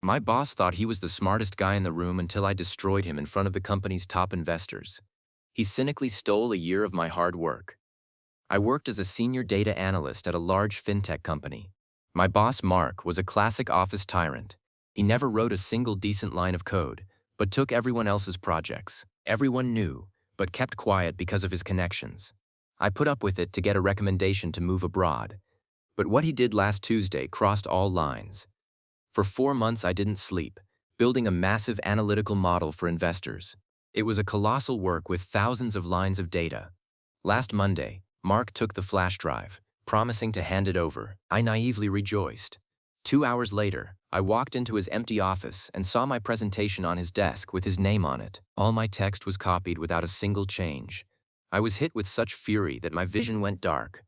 My boss thought he was the smartest guy in the room until I destroyed him in front of the company's top investors. He cynically stole a year of my hard work. I worked as a senior data analyst at a large fintech company. My boss, Mark, was a classic office tyrant. He never wrote a single decent line of code, but took everyone else's projects. Everyone knew, but kept quiet because of his connections. I put up with it to get a recommendation to move abroad. But what he did last Tuesday crossed all lines. For 4 months I didn't sleep, building a massive analytical model for investors. It was a colossal work with thousands of lines of data. Last Monday, Mark took the flash drive, promising to hand it over. I naively rejoiced. 2 hours later, I walked into his empty office and saw my presentation on his desk with his name on it. All my text was copied without a single change. I was hit with such fury that my vision went dark.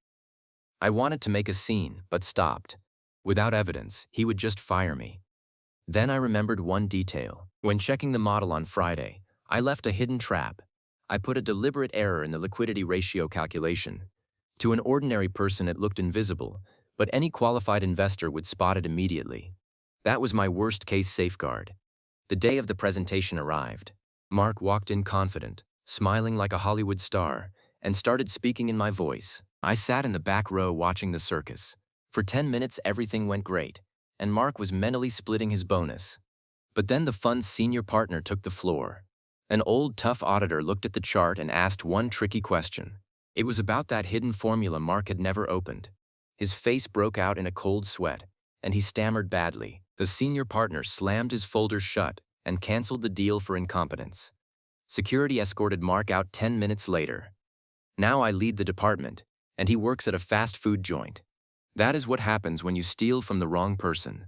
I wanted to make a scene, but stopped. Without evidence, he would just fire me. Then I remembered one detail. When checking the model on Friday, I left a hidden trap. I put a deliberate error in the liquidity ratio calculation. To an ordinary person it looked invisible, but any qualified investor would spot it immediately. That was my worst-case safeguard. The day of the presentation arrived. Mark walked in confident, smiling like a Hollywood star, and started speaking in my voice. I sat in the back row watching the circus. For 10 minutes everything went great, and Mark was mentally splitting his bonus. But then the fund's senior partner took the floor. An old tough auditor looked at the chart and asked one tricky question. It was about that hidden formula Mark had never opened. His face broke out in a cold sweat, and he stammered badly. The senior partner slammed his folder shut and canceled the deal for incompetence. Security escorted Mark out 10 minutes later. Now I lead the department, and he works at a fast food joint. That is what happens when you steal from the wrong person.